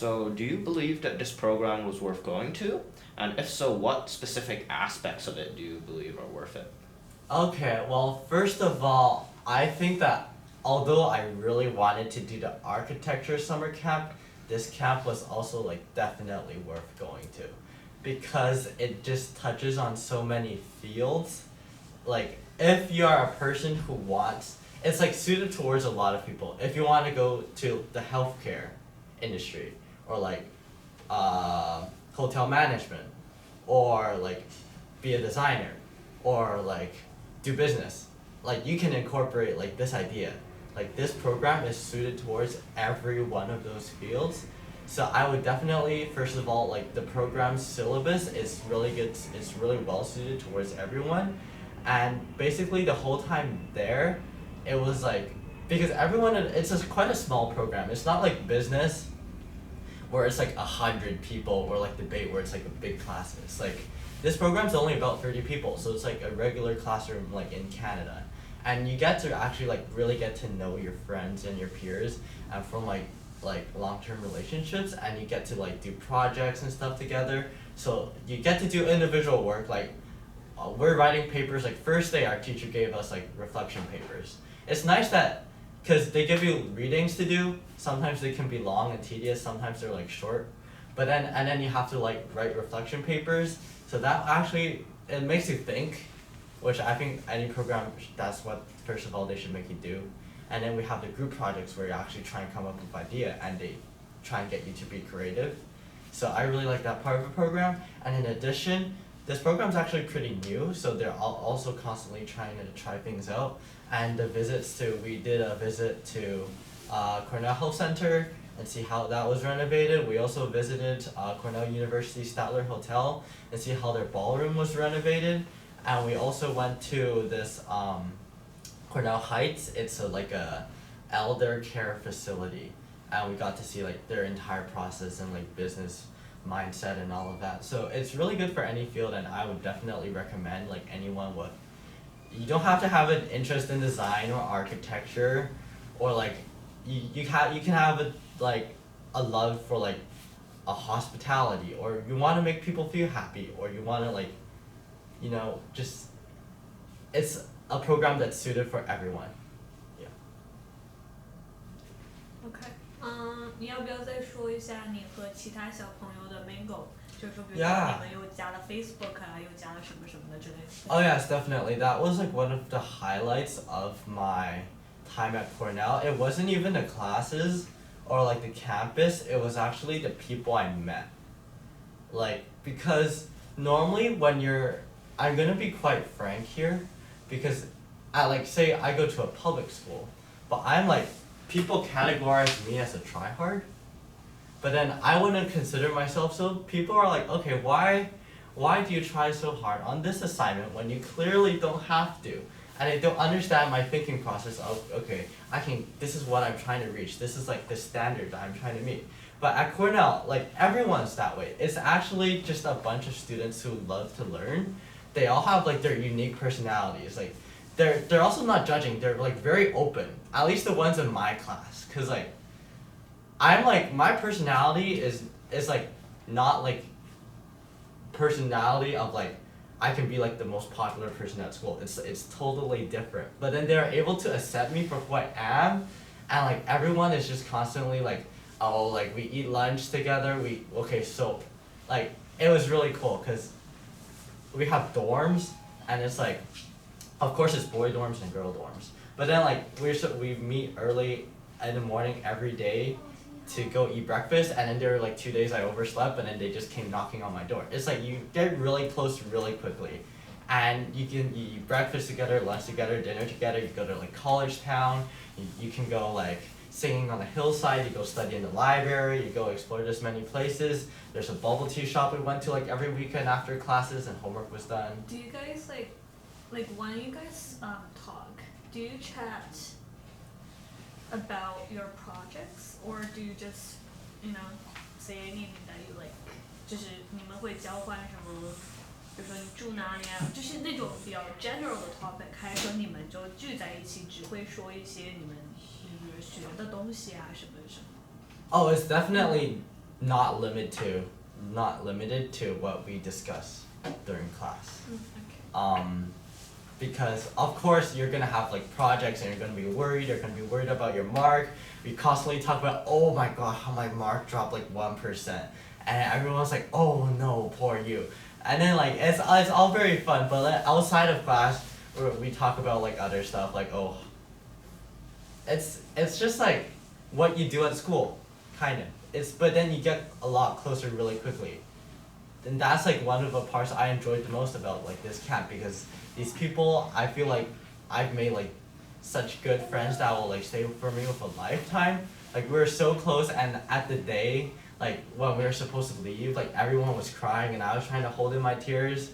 So, do you believe that this program was worth going to? And if so, what specific aspects of it do you believe are worth it? Okay, well, first of all, I think that although I really wanted to do the architecture summer camp, this camp was also like definitely worth going to because it just touches on so many fields. Like, if you are a person who wants, it's like suited towards a lot of people. If you want to go to the healthcare industry or like hotel management or like be a designer or like do business, like you can incorporate like this idea. Like this program is suited towards every one of those fields. So I would definitely, first of all, like the program's syllabus is really good. It's really well suited towards everyone, and basically the whole time there, it was like because everyone it's just quite a small program. It's not like business, where it's like 100 people, or like debate where it's like a big class. It's like this program's only about 30 people, so it's like a regular classroom like in Canada, and you get to actually like really get to know your friends and your peers, and from like long-term relationships, and you get to like do projects and stuff together. So you get to do individual work like we're writing papers. Like first day our teacher gave us like reflection papers. It's nice that because they give you readings to do. Sometimes they can be long and tedious, sometimes they're like short, but then you have to like write reflection papers. So that actually it makes you think, which I think any program, that's what first of all they should make you do. And then we have the group projects where you actually try and come up with idea and they try and get you to be creative. So I really like that part of the program. And in addition, this program's actually pretty new, so they're also constantly trying to try things out. And the visits to, we did a visit to Cornell Health Center and see how that was renovated. We also visited Cornell University Statler Hotel and see how their ballroom was renovated. And we also went to this Cornell Heights. It's like a elder care facility, and we got to see like their entire process and like business mindset and all of that. So it's really good for any field, and I would definitely recommend like anyone would. You don't have to have an interest in design or architecture, or like you can have like a love for like a hospitality, or you want to make people feel happy, or you want to like just it's a program that's suited for everyone. Yeah. OK， 你要不要再说一下你和其他小朋友的 mingle？ 就是说，比如说 Yeah. 你们又加了 Facebook 啊，又加了什么什么的之类的。Oh yes, definitely. That was like one of the highlights of my time at Cornell. It wasn't even the classes or like the campus, it was actually the people I met. Like, because normally when I'm gonna be quite frank here, because like say I go to a public school, but I'm like, people categorize me as a tryhard, but then I wouldn't consider myself so. People are like, okay, why do you try so hard on this assignment when you clearly don't have to? And they don't understand my thinking process of, okay, this is what I'm trying to reach. This is like the standard that I'm trying to meet. But at Cornell, like everyone's that way. It's actually just a bunch of students who love to learn. They all have like their unique personalities. Like they're also not judging. They're like very open. At least the ones in my class, cause like I'm like my personality is like not like personality of like I can be like the most popular person at school. It's totally different. But then they're able to accept me for who I am, and like everyone is just constantly like, oh, like we eat lunch together. So like it was really cool because we have dorms, and it's like, of course it's boy dorms and girl dorms. But then like we meet early in the morning every day to go eat breakfast, and then there were like 2 days I overslept, and then they just came knocking on my door. It's like you get really close really quickly, and you can eat breakfast together, lunch together, dinner together. You go to like college town. You can go like singing on the hillside. You go study in the library. You go explore this many places. There's a bubble tea shop we went to like every weekend after classes and homework was done. Do you guys like when you guys talk? Do you chat about your projects, or do you just say anything that you like？ 就是你们会交换什么？比如说你住哪里啊？就是那种比较 general 的 topic， 还是说你们就聚在一起，只会说一些你们学的东西啊什么什么？ Oh, it's definitely not limited to what we discuss during class. Okay. Because of course you're gonna have like projects and you're gonna be worried. You're gonna be worried about your mark. We constantly talk about, oh my god, how my mark dropped like 1%, and everyone's like, oh no, poor you. And then like it's all very fun, but like, outside of class, we talk about like other stuff like, oh, it's just like what you do at school, kind of. But then you get a lot closer really quickly. And that's like one of the parts I enjoyed the most about like this camp, because these people, I feel like I've made like such good friends that will like stay for me with a lifetime. Like we were so close, and at the day, like when we were supposed to leave, like everyone was crying and I was trying to hold in my tears.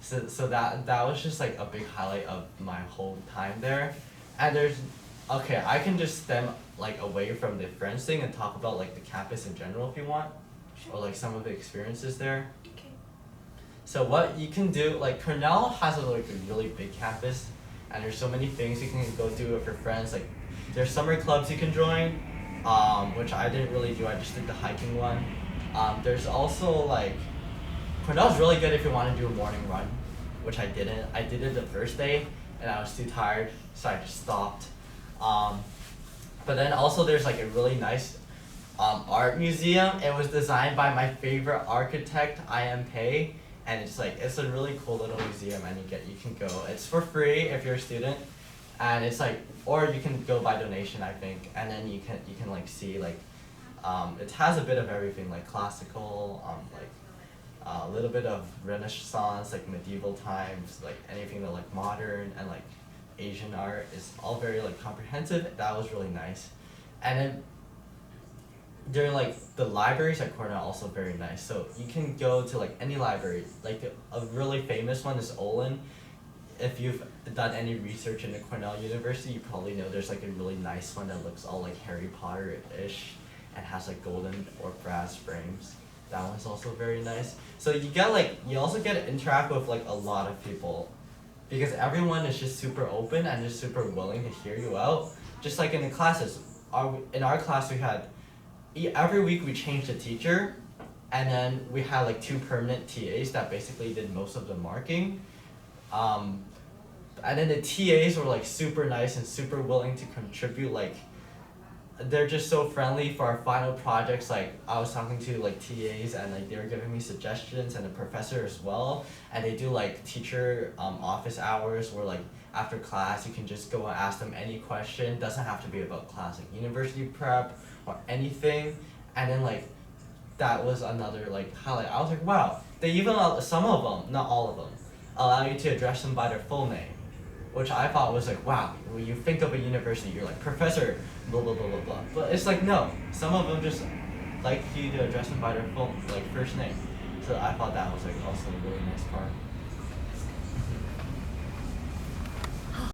So that was just like a big highlight of my whole time there. And I can just stem like away from the friends thing and talk about like the campus in general if you want, or like some of the experiences there. Okay. So what you can do, like Cornell has a really big campus, and there's so many things you can go do with your friends. Like there's summer clubs you can join, which I didn't really do. I just did the hiking one. There's also like, Cornell's really good if you want to do a morning run, which I didn't. I did it the first day and I was too tired, so I just stopped. But then also there's like a really nice art museum. It was designed by my favorite architect, I.M. Pei, and it's a really cool little museum, and you can go. It's for free if you're a student, and it's like, or you can go by donation, I think, and then you can like see like, it has a bit of everything, like classical, like a little bit of Renaissance, like medieval times, like anything that like modern and like Asian art. Is all very like comprehensive. That was really nice. And then during like the libraries at Cornell, also very nice. So you can go to like any library. Like a really famous one is Olin. If you've done any research into Cornell University, you probably know there's like a really nice one that looks all like Harry Potter-ish and has like golden or brass frames. That one's also very nice. So you also get to interact with like a lot of people, because everyone is just super open and just super willing to hear you out. Just like in the classes, in our class we had, every week we changed a teacher, and then we had like 2 permanent TAs that basically did most of the marking. And then the TAs were like super nice and super willing to contribute. Like they're just so friendly for our final projects. Like I was talking to like TAs, and like they were giving me suggestions, and the professor as well. And they do like teacher office hours where like after class you can just go and ask them any question. Doesn't have to be about class, like university prep or anything. And then like that was another like highlight. I was like, wow, they even some of them, not all of them, allow you to address them by their full name, which I thought was like, wow, when you think of a university, you're like, Professor, blah, blah, blah, blah, blah. But it's like, no, some of them just like you to address them by their full, like, first name. So I thought that was like also a really nice part.